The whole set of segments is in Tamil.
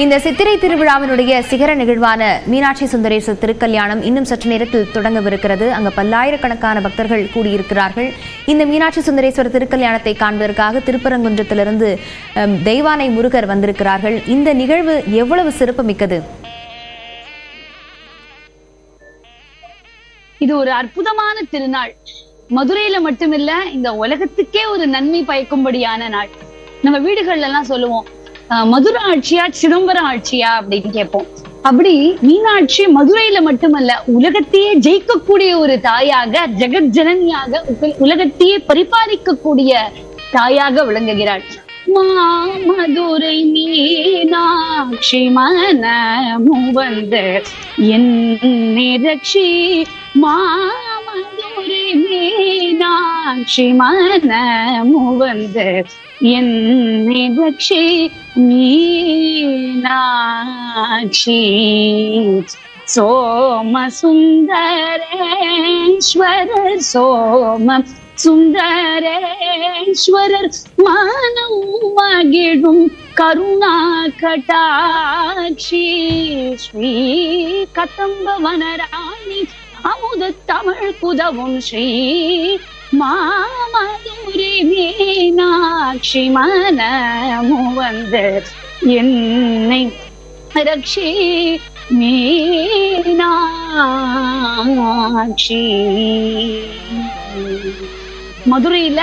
இந்த சித்திரை திருவிழாவினுடைய சிகர நிகழ்வான மீனாட்சி சுந்தரேஸ்வர் திருக்கல்யாணம் இன்னும் சற்று நேரத்தில் தொடங்கவிருக்கிறது. அங்கு பல்லாயிரக்கணக்கான பக்தர்கள் கூடியிருக்கிறார்கள். இந்த மீனாட்சி சுந்தரேஸ்வர் திருக்கல்யாணத்தை காண்பதற்காக திருப்பரங்குன்றத்திலிருந்து தெய்வானை முருகர் வந்திருக்கிறார்கள். இந்த நிகழ்வு எவ்வளவு சிறப்புமிக்கது? இது ஒரு அற்புதமான திருநாள். மதுரையில மட்டுமில்ல, இந்த உலகத்துக்கே ஒரு நன்மை பயக்கும்படியான நாள். நம்ம வீடுகள்ல எல்லாம் சொல்லுவோம், மதுரை ஆட்சியா சிதம்பரம் ஆட்சியா அப்படின்னு கேட்போம். அப்படி மீனாட்சி மதுரையில மட்டுமல்ல, உலகத்தையே ஜெயிக்கக்கூடிய ஒரு தாயாக, ஜெகத் ஜனனியாக, உலகத்தையே பரிபாலிக்கக்கூடிய தாயாக விளங்குகிறாள். மதுரை மீனாட்சி மனமுவந்து என்னி மாமதுரை மீனாட்சி மனமுவந்து என்னி மீனாட்சி சோம சுந்தரேஸ்வரர் சோம சுந்தரேஸ்வரர் மனம் மகிழும் கருணா கடாட்சி ஸ்ரீ கதம்ப வனராணி அமுத தமிழ் குதவும் ஸ்ரீ மாமதுரை மீனாட்சி மனமுவந்து என்னை ரக்ஷி மீனாட்சி. மதுரையில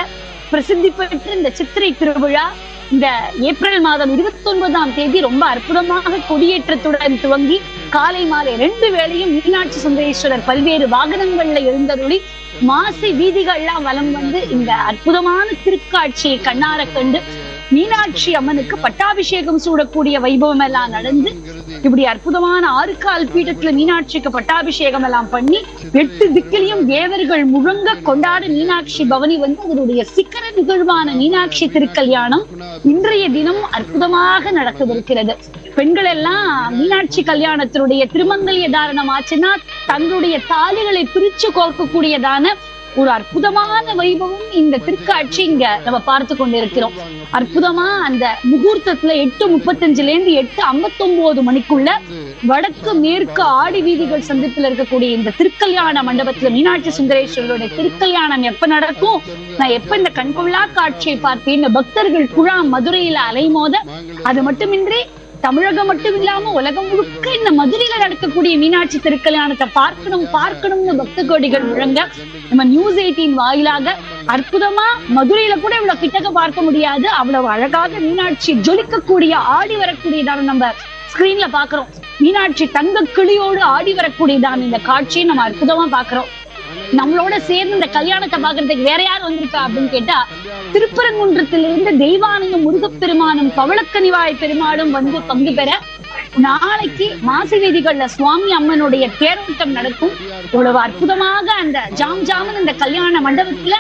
பிரசித்தி பெற்ற இந்த சித்திரை திருவிழா இந்த ஏப்ரல் மாதம் 29ஆம் தேதி ரொம்ப அற்புதமாக கொடியேற்றத்துடன் துவங்கி காலை மாலை 2 வேளையும் மீனாட்சி சுந்தரேஸ்வரர் பல்வேறு வாகனங்கள்ல எழுந்தருளி மாசி வீதிகள்லாம் வலம் வந்து இந்த அற்புதமான திருக்காட்சியை கண்ணார கண்டு மீனாட்சி அம்மனுக்கு பட்டாபிஷேகம் சூடக்கூடிய வைபவம் எல்லாம் நடந்து, இப்படி அற்புதமான 6 கால் பீடத்துல மீனாட்சிக்கு பட்டாபிஷேகம் எல்லாம் பண்ணி 8 திக்கிலையும் தேவர்கள் முழங்க கொண்டாட மீனாட்சி பவனி வந்து அதனுடைய சிக்கர நிகழ்வான மீனாட்சி திருக்கல்யாணம் இன்றைய தினம் அற்புதமாக நடக்கவிருக்கிறது. பெண்கள் எல்லாம் மீனாட்சி கல்யாணத்தினுடைய திருமங்கல்ய தாரணம் ஆச்சுன்னா தங்களுடைய தாலிகளை பிரிச்சு கோர்க்கக்கூடியதான ஒரு அற்புதமான வைபவம் இந்த திருக்காட்சி இங்க நம்ம பார்த்து கொண்டிருக்கிறோம். அற்புதமா அந்த முகூர்த்தத்துல 8:35 8:59 மணிக்குள்ள வடக்கு மேற்கு ஆடி வீதிகள் சந்திப்புல இருக்கக்கூடிய இந்த திருக்கல்யாண மண்டபத்துல மீனாட்சி சுந்தரேஸ்வரருடைய திருக்கல்யாணம் எப்ப நடக்கும், நான் எப்ப இந்த கண்கொள்ளா காட்சியை பார்த்தேன். இந்த பக்தர்கள் குழாம் மதுரையில அலைமோத, அது மட்டுமின்றி தமிழகம் மட்டும் இல்லாம உலகம் முழுக்க இந்த மதுரையில நடக்கக்கூடிய மீனாட்சி திருக்கல்யாணத்தை பார்க்கணும்னு பக்த கோடிகள் முழங்க நம்ம நியூஸ் 18 வாயிலாக அற்புதமா மதுரையில கூட இவ்வளவு கிட்டக்க பார்க்க முடியாது, அவ்வளவு அழகாக மீனாட்சி ஜொலிக்கக்கூடிய ஆடி வரக்கூடியதான நம்ம ஸ்கிரீன்ல பாக்குறோம். மீனாட்சி தங்க கிளியோடு ஆடி வரக்கூடியதான இந்த காட்சியை நம்ம அற்புதமா பாக்குறோம். நம்மளோட சேர்ந்து இந்த கல்யாணத்தை பாக்குறதுக்கு வேற யார் வந்திருக்கா அப்படின்னு கேட்டா, திருப்பரங்குன்றத்திலிருந்து தெய்வானையும் முருகப்பெருமானும் பவளக்கனிவாய் பெருமாளும் வந்து பங்கு பெற நாளைக்கு மாசி வீதிகள்ல சுவாமி அம்மனுடைய தேரோட்டம் நடக்கும். இவ்வளவு அற்புதமாக அந்த ஜாம் இந்த கல்யாண மண்டபத்துல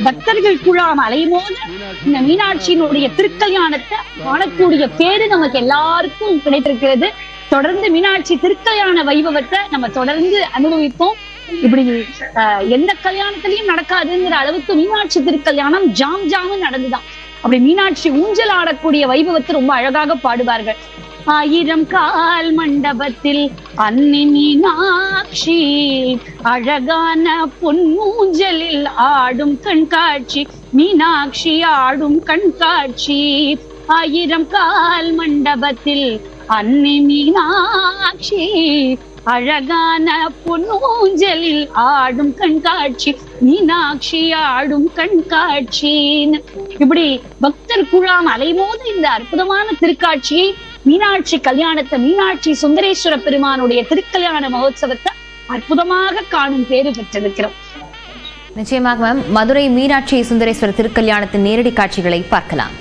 பக்தர்கள் குழாம் அலைமோத இந்த மீனாட்சியினுடைய திருக்கல்யாணத்தை காணக்கூடிய பேரு நமக்கு எல்லாருக்கும் கிடைத்திருக்கிறது. தொடர்ந்து மீனாட்சி திருக்கல்யாண வைபவத்தை நம்ம தொடர்ந்து அனுபவிப்போம். இப்படி எந்த கல்யாணத்திலையும் நடக்காதுங்கிற அளவுக்கு மீனாட்சி திருக்கல்யாணம் ஜாம் நடந்துதான். அப்படி மீனாட்சி ஊஞ்சல் ஆடக்கூடிய வைபவத்தை ரொம்ப அழகாக பாடுவார்கள். 1000 கால் மண்டபத்தில் அன்னை மீனாட்சி அழகான பொன்னூஞ்சலில் ஆடும் கண்காட்சி, மீனாட்சி ஆடும் கண்காட்சி. 1000 கால் மண்டபத்தில் அன்னை மீனாட்சி அழகான பொன்னூஞ்சலில் ஆடும் கண்காட்சி, மீனாட்சி ஆடும் கண்காட்சின்னு இப்படி பக்தர் குழாம் அலைமோது இந்த அற்புதமான திருக்காட்சியை மீனாட்சி கல்யாணத்தை, மீனாட்சி சுந்தரேஸ்வர பெருமானுடைய திருக்கல்யாண மகோத்சவத்தை அற்புதமாக காணும் பேரு பெற்றிருக்கிறோம். நிச்சயமாக மேம், மதுரை மீனாட்சி சுந்தரேஸ்வர திருக்கல்யாணத்தின் நேரடி காட்சிகளை பார்க்கலாம்.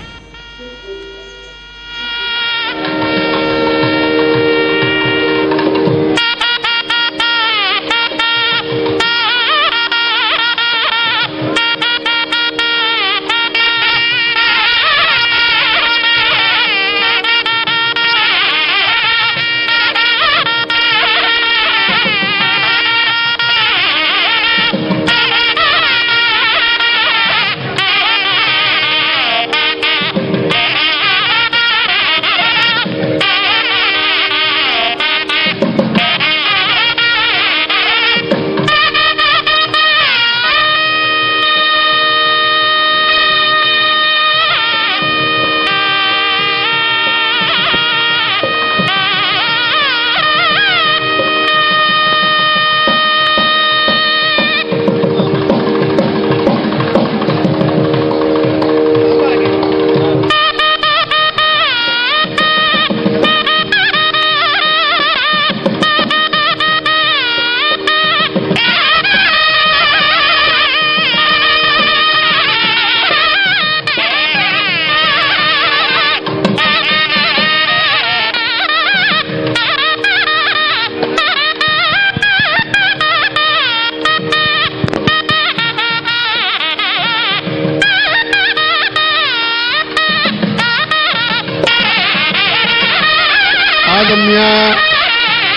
आगम्य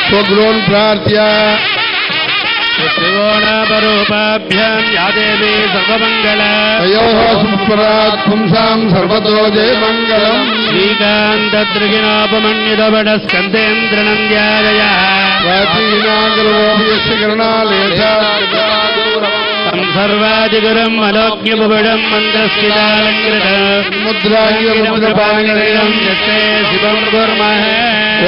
स्वगृहं प्रार्थ्य त्रिकोणापरूपाभ्यां या देवी सर्वमङ्गला तयोः सुस्वरात् पुंसां सर्वतो जयमङ्गलम् श्रीकान्तद्रुहिणोपमन्युतपडस्कन्देन्द्रनन्द्यादयः प्राचीनागर्वोऽपि यस्य तं सर्वादिगुरम् अलोक्यमुपडम् मन्दस्थितालङ्कृतमुद्राङ्गमुद्रपाङ्गलम् यस्ते शिवं कुर्मः ॐ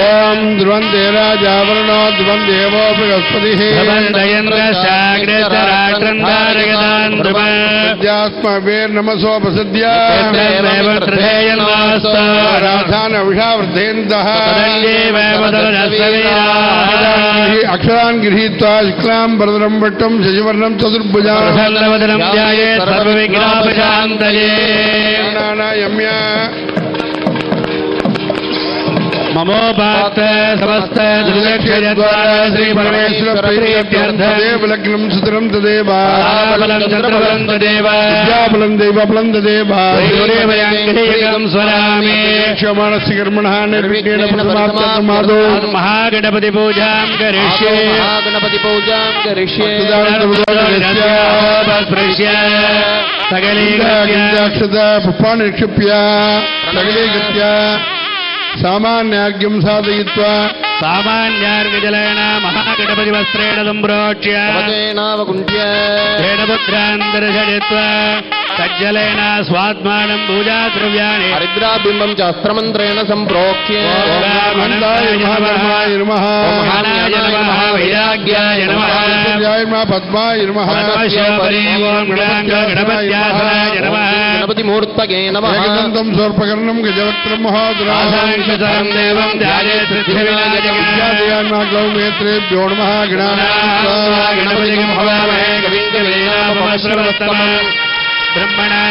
ध्रुवन्ते राजावरणो ध्रुवं देवो बृहस्पतिः प्रबन्धयन्द्रशाग्रतराष्ट्रं धारयतान् ध्रुवस्मवेर्नमसोपसद्य राधानविषावृद्धेन्दः अक्षरान् गृहीत्वा शुक्लां वरदं वट्टं शशिवर्णं चतुर्भुजां यम्य ममोपात्त समस्त श्री परमेश्वर लग्नं सुतरं तदेव चन्द्रबलं तदेव विद्याबलं दैवबलं तदेव स्वरामि क्षमाणस्य कर्मणः निर्विघ्नेन समाप्तमादो महागणपति पूजां करिष्ये सकलीक्षत पुष्पाणि निक्षिप्य सकलीकृत्य सामान्यार्घ्यं साधयित्वा सामान्यार्घजलेन महागणपति वस्त्रेण सम्प्रोक्ष्य वेणपुत्रान् दर्शयित्वा तज्जलेन स्वात्मानं पूजाद्रव्याणि हरिद्राबिम्बं च अस्त्रमन्त्रेण सम्प्रोक्ष्य वैराग्याय नमः पद्माय नमः गणपतिमूर्तये नमः एकदन्तं सर्पकर्णं गजवक्त्रं महोदराः देवं ध्यायेत् पृथ्वीराजनाग्लौमेत्रेभ्यो नमः गणपतिं हवामहे कविं कवीनामश्रवस्तमम् ब्रह्मणां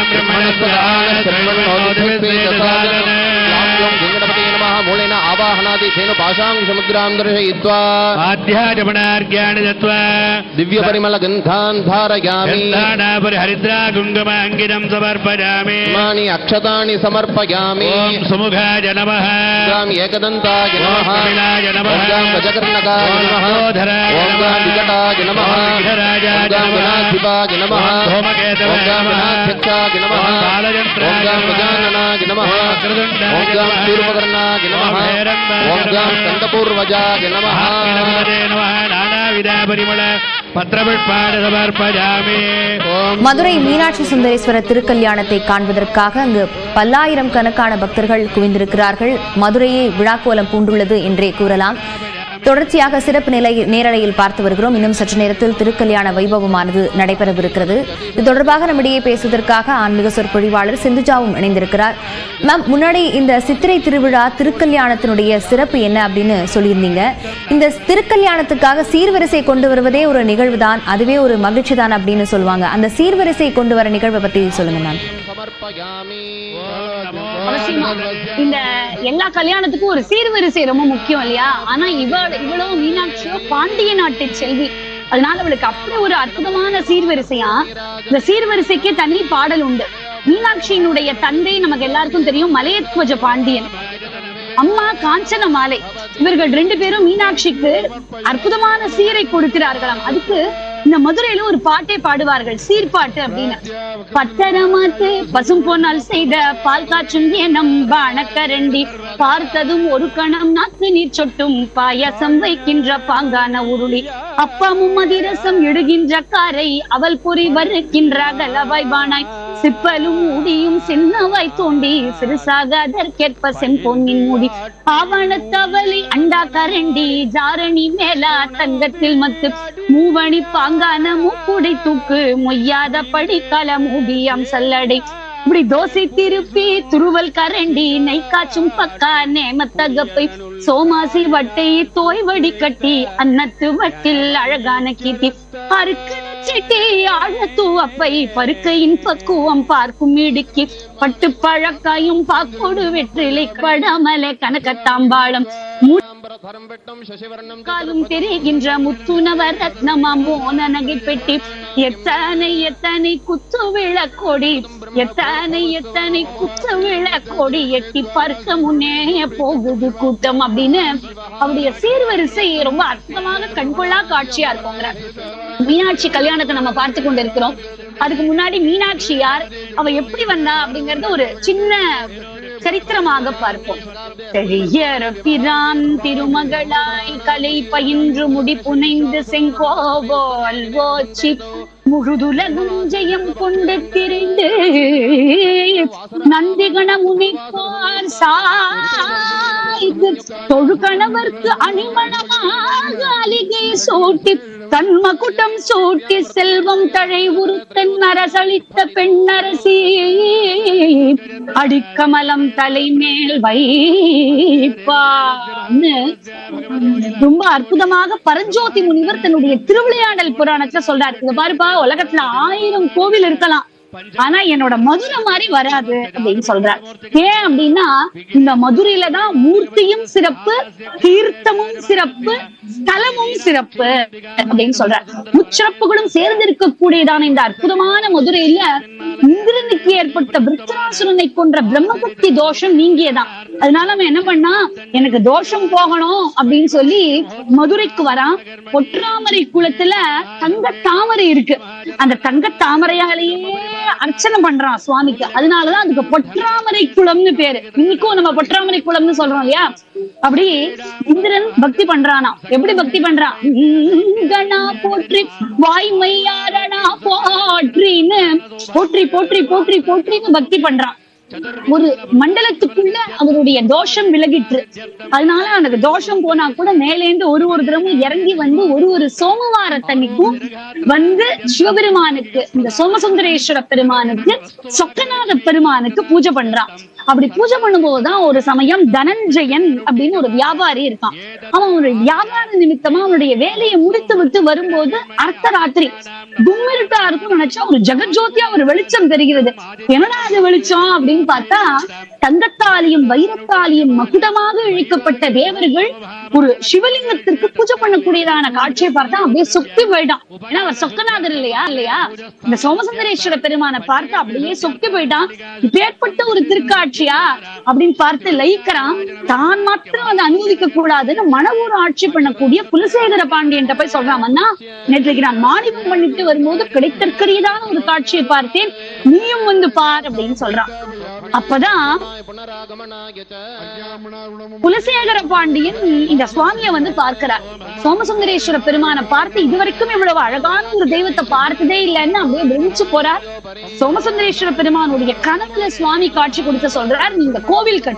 मूलेन आवाहनादिशेन पाशाङ्कुशमुद्रां दर्शयित्वा आध्याचमणार्घ्याणि दत्त्वा दिव्यपरिमलगन्धान् धारयामि हरिद्रा कुङ्कुमाङ्गिनं समर्पयामि इमानि अक्षतानि समर्पयामि ॐ सुमुखाय नमः ॐ एकदन्ताय नमः कपिलाय नमः ॐ गजकर्णकाय नमः गोधराय ॐ विकटाय नमः विघराजाय ॐ विनाशिपाय नमः धूमकेतवे ॐ विनाध्यक्षाय नमः ॐ गजाननाय नमः ॐ सूर्पकर्णाय नमः ॐ स्कन्दपूर्वजाय नमः नानाविध परिमल பத்திரபிற்பாடு சமர்ப்பயாமி. மதுரை மீனாட்சி சுந்தரேஸ்வரர் திருக்கல்யாணத்தை காண்பதற்காக அங்கு பல்லாயிரம் கணக்கான பக்தர்கள் குவிந்திருக்கிறார்கள். மதுரையை விழாக்கோலம் பூண்டுள்ளது என்றே கூறலாம். தொடர்ச்சியாக சிறப்பு நேரலையில் பார்த்து வருகிறோம். இன்னும் சற்று நேரத்தில் திருக்கல்யாண வைபவமானது நடைபெறவிருக்கிறது. இது தொடர்பாக நம்மிடையே பேசுவதற்காக ஆன்மீக சொற்பொழிவாளர் சிந்துஜாவும் இணைந்திருக்கிறார். மேம், முன்னாடி இந்த சித்திரை திருவிழா திருக்கல்யாணத்தினுடைய சிறப்பு என்ன அப்படின்னு சொல்லியிருந்தீங்க. இந்த திருக்கல்யாணத்துக்காக சீர்வரிசை கொண்டு வருவதே ஒரு நிகழ்வு தான், அதுவே ஒரு மகிழ்ச்சி தான் அப்படின்னு சொல்லுவாங்க. அந்த சீர்வரிசை கொண்டு வர நிகழ்வை பற்றி சொல்லுங்க மேம். அவசியமா இந்த எல்லா கல்யாணத்துக்கும் ஒரு சீர்வரிசை ரொம்ப முக்கியம் இல்லையா? ஆனா இவ்வளவு மீனாட்சியோ பாண்டிய நாட்டு செல்வி, அதனால அவளுக்கு அப்படி ஒரு அற்புதமான சீர்வரிசையா. இந்த சீர்வரிசைக்கே தனி பாடல் உண்டு. மீனாட்சியினுடைய தந்தை நமக்கு எல்லாருக்கும் தெரியும், மலையத்வஜ பாண்டியன். அம்மா காஞ்சன மாலை. இவர்கள் ரெண்டு பேரும் மீனாட்சிக்கு அற்புதமான சீரை கொடுக்கிறார்களாம். அதுக்கு இந்த மதுரையில ஒரு பாட்டே பாடுவார்கள், சீர்பாட்டு அப்படின்னு. பத்தரமாத்து பசும் பொன்னால் செய்த பால் காற்றும் ஏனம் பாணக்கரண்டி, பார்த்ததும் ஒரு கணம் நாக்கு நீர் சொட்டும் பாயசம் வைக்கின்ற பாங்கான உருளி, அப்பமும் அதிரசம் இடுகின்ற காரை அவள் பொறி வருகின்ற அகலவாய் பானாய், சிப்பலும் மூடியும் சின்னவாய் தோண்டி சிறுசாக அதற்கேற்ப செம்பொன்னின் மூடி, ஆவணத்தவளை அண்டா கரண்டி ஜாரணி மேலா தங்கத்தில் மத்து, மூவணி பாங்கான மூக்குடை தூக்கு மொய்யாத படிக்கால மூடியாம் சல்லடை, இப்படி தோசை திருப்பி துருவல் கரண்டி நெய் காச்சும் பக்கா நேமத்தகப்பை, சோமாசி வட்டை தோய் வடி கட்டி அன்னத்து வட்டில் அழகான கீர்த்தி, அருக்கு பச்சட்டி ஆழத்து அப்பை பருக்கையின் பக்குவம் பார்க்கும் இடுக்கி பட்டு பழக்காயும் பாக்கோடு வெற்றிலை படமலை கனகத்தாம்பாளம் காலும் தெரிகின்ற முத்துணவ ரத்னமாம் மோன நகை பெட்டி எத்தனை எத்தனை குத்து விளக்கோடி எத்தனை குத்து விளக்கோடி எட்டி பார்க்க முன்னே போகுது கூட்டம் அப்படின்னு அவருடைய சீர்வரிசை ரொம்ப அற்புதமாக கண்கொள்ளா காட்சியா இருக்குங்கிற மீனாட்சி கல்யாணத்தை நம்ம பார்த்து கொண்டு இருக்கிறோம். அதுக்கு முன்னாடி மீனாட்சி யார், அவ எப்படி வந்தா அப்படிங்கறது ஒரு சின்ன சரித்திரமாக பார்ப்போம். பிரான் திருமகளாய் கலை பயின்று முடி புனைந்து செங்கோவோல் ஓச்சி முழுதுலகும் ஜெயம் கொண்டு திரிந்து நந்திகண முனிப்பார் சாய்ந்து தொழுகணவர்க்கு அணிமணமாக அலிகை சூட்டி தன்மகுட்டம் சூட்டி செல்வம் தழை உறுத்தன் அரசளித்த பெண்ணரசி அடிக்கமலம் தலைமேல் வைப்பான்னு ரொம்ப அற்புதமாக பரஞ்சோதி முனிவர் தன்னுடைய திருவிளையாடல் புராணத்துல சொல்றாரு. இத பாருப்பா, உலகத்துல 1000 கோவில் இருக்கலாம், ஆனா என்னோட மதுரை மாதிரி வராது அப்படின்னு சொல்றார். ஏன் அப்படின்னா இந்த மதுரையில தான் மூர்த்தியும் சிறப்பு, தீர்த்தமும் சிறப்பு, ஸ்தலமும் சிறப்பு அப்படின்னு சொல்றார். முச்சிறப்புகளும் சேர்ந்து இருக்கக்கூடியதான இந்த அற்புதமான மதுரையில இந்திரனுக்கு ஏற்பட்ட விருத்தராசுரனை கொன்ற பிரம்மபக்தி தோஷம் நீங்கியதான். அதனால அவன் என்ன பண்ணா, எனக்கு தோஷம் போகணும் அப்படின்னு சொல்லி மதுரைக்கு வரான். பொற்றாமரை குளத்துல தங்க தாமரை இருக்கு, அந்த தங்க தாமரையாலேயே அர்ச்சனை பண்றான் சுவாமிக்கு. அதனாலதான் அதுக்கு பொற்றாமரை குளம்னு பேரு. இன்னைக்கும் நம்ம பொற்றாமரை குளம்னு சொல்றோம் இல்லையா. அப்படி இந்திரன் பக்தி பண்றானா. எப்படி பக்தி பண்றான், கணா போற்றி வாய்மையாரணா போற்றின்னு போற்றி போற்றி போற்றி போற்றின்னு பக்தி பண்றான். ஒரு மண்டலத்துக்குள்ள அவருடைய தோஷம் விலகிற்று. அதனால அவனுக்கு தோஷம் போனா கூட மேலேந்து ஒரு தடமும் இறங்கி வந்து ஒரு சோமவாரத்தன்னைக்கும் வந்து சிவபெருமானுக்கு, இந்த சோமசுந்தரேஸ்வர பெருமானுக்கு, சொக்கநாத பெருமானுக்கு பூஜை பண்றான். அப்படி பூஜை பண்ணும்போதுதான் ஒரு சமயம் தனஞ்சயன் அப்படின்னு ஒரு வியாபாரி இருக்கான். அவன் ஒரு வியாபார நிமித்தமா அவனுடைய வேலையை முடித்து விட்டு வரும்போது அர்த்தராத்திரி கும்மிருட்டா இருக்கும்னு நினைச்சா ஒரு ஜெகஜோதியா ஒரு வெளிச்சம் தெரிகிறது. என்னடா அது வெளிச்சம் அப்படின்னு பார்த்தா, தங்கத்தாலியும் வைரத்தாலியும் மகுடமாக இழைக்கப்பட்ட தேவர்கள் ஒரு சிவலிங்கத்திற்கு பூஜை பண்ணக்கூடியதான காட்சியை பார்த்தா அப்படியே சொக்கி போயிட்டான். ஏன்னா அவர் சொக்கநாதர் இல்லையா. இந்த சோமசுந்தரேஸ்வர பெருமானை பார்த்து அப்படியே சொக்கி போயிட்டான். இப்பேற்பட்ட ஒரு திருக்காட்சியா அப்படின்னு பார்த்து லயிக்கிறான். தான் மாத்திரம் அதை அனுமதிக்க கூடாதுன்னு மணவூர் ஆட்சி பண்ணக்கூடிய குலசேகர பாண்டியன் போய் சொல்றான், அண்ணா நேற்றைக்கு நான் மாணிக்கம் பண்ணிட்டு வரும்போது கிடைத்தற்கரியதான ஒரு காட்சியை பார்த்தேன், நீயும் வந்து பார் அப்படின்னு சொல்றான். அப்பதான் குலசேகர பாண்டியன் இந்த சுவாமியை வந்து பார்க்கிறார். சோமசுந்தரேஸ்வர பெருமானை பார்த்து இதுவரைக்கும் இவ்வளவு அழகான ஒரு தெய்வத்தை பார்த்ததே இல்லைன்னு அப்படியே விழிச்சு போறார். சோமசுந்தரேஸ்வர பெருமானுடைய கனவுல சுவாமி காட்சி கொடுத்து சொல்றார், நீங்க கோவில் கட்டு